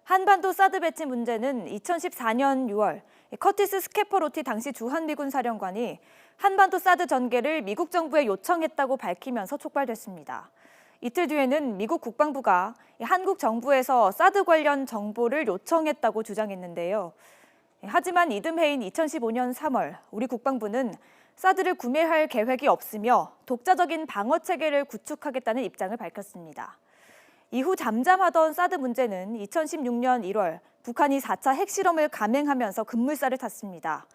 한반도 사드 배치 문제는 2014년 6월 커티스 스케퍼로티 당시 주한미군 사령관이 한반도 사드 전개를 미국 정부에 요청했다고 밝히면서 촉발됐습니다. 이틀 뒤에는 미국 국방부가 한국 정부에서 사드 관련 정보를 요청했다고 주장했는데요. 하지만 이듬해인 2015년 3월 우리 국방부는 사드를 구매할 계획이 없으며 독자적인 방어 체계를 구축하겠다는 입장을 밝혔습니다. 이후 잠잠하던 사드 문제는 2016년 1월 북한이 4차 핵실험을 감행하면서 급물살을 탔습니다.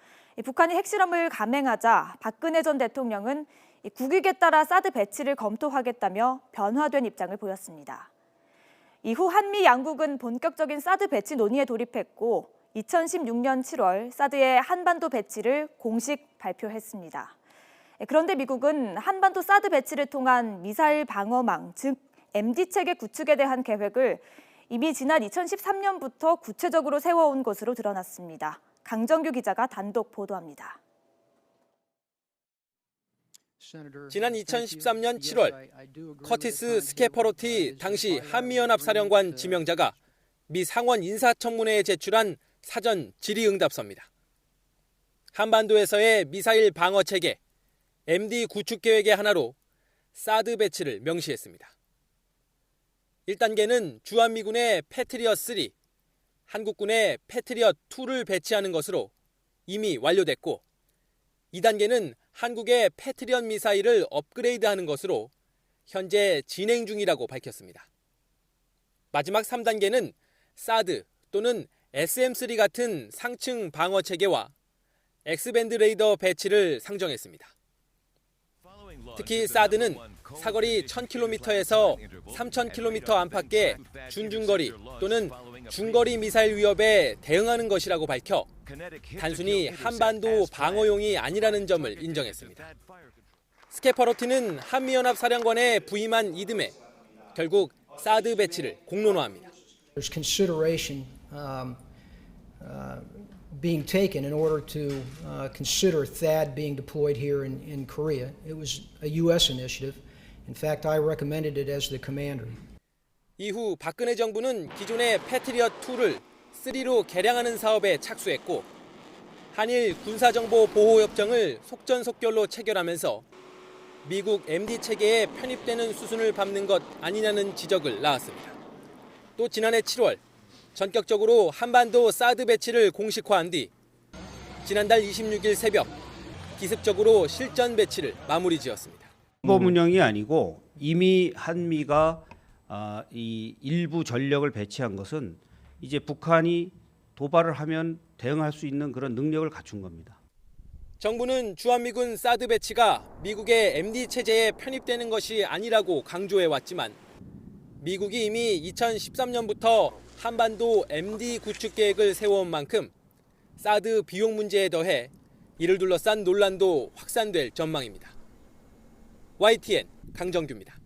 북한이 핵실험을 감행하자 박근혜 전 대통령은 국익에 따라 사드 배치를 검토하겠다며 변화된 입장을 보였습니다. 이후 한미 양국은 본격적인 사드 배치 논의에 돌입했고 2016년 7월 사드의 한반도 배치를 공식 발표했습니다. 그런데 미국은 한반도 사드 배치를 통한 미사일 방어망, 즉 MD 체계 구축에 대한 계획을 이미 지난 2013년부터 구체적으로 세워온 것으로 드러났습니다. 강정규 기자가 단독 보도합니다. 지난 2013년 7월 커티스 스케퍼로티 당시 한미연합 사령관 지명자가 미 상원 인사청문회에 제출한 사전 질의응답서입니다. 한반도에서의 미사일 방어 체계, MD 구축 계획의 하나로 사드 배치를 명시했습니다. 1단계는 주한미군의 패트리엇 3, 한국군의 패트리엇 2를 배치하는 것으로 이미 완료됐고 2단계는 한국의 패트리엇 미사일을 업그레이드하는 것으로 현재 진행 중이라고 밝혔습니다. 마지막 3단계는 사드 또는 SM3 같은 상층 방어 체계와 X밴드 레이더 배치를 상정했습니다. 특히 사드는 사거리 1000km에서 3000km 안팎의 준중거리 또는 중거리 미사일 위협에 대응하는 것이라고 밝혀 단순히 한반도 방어용이 아니라는 점을 인정했습니다. 스케퍼로티는 한미연합 사령관에 부임한 이듬해 결국 사드 배치를 공론화합니다. There's consideration being taken in order to consider THAAD being deployed here in Korea. It was a U.S. initiative. In fact, I recommended it as the commander. 이후 박근혜 정부는 기존의 패트리엇 2를 3로 개량하는 사업에 착수했고 한일 군사정보 보호협정을 속전속결로 체결하면서 미국 MD 체계에 편입되는 수순을 밟는 것 아니냐는 지적을 낳았습니다. 또 지난해 7월 전격적으로 한반도 사드 배치를 공식화한 뒤 지난달 26일 새벽 기습적으로 실전 배치를 마무리 지었습니다. 시범 운영이 아니고 이미 한미가 이 일부 전력을 배치한 것은 이제 북한이 도발을 하면 대응할 수 있는 그런 능력을 갖춘 겁니다. 정부는 주한미군 사드 배치가 미국의 MD 체제에 편입되는 것이 아니라고 강조해왔지만 미국이 이미 2013년부터 한반도 MD 구축 계획을 세워온 만큼 사드 비용 문제에 더해 이를 둘러싼 논란도 확산될 전망입니다. YTN 강정규입니다.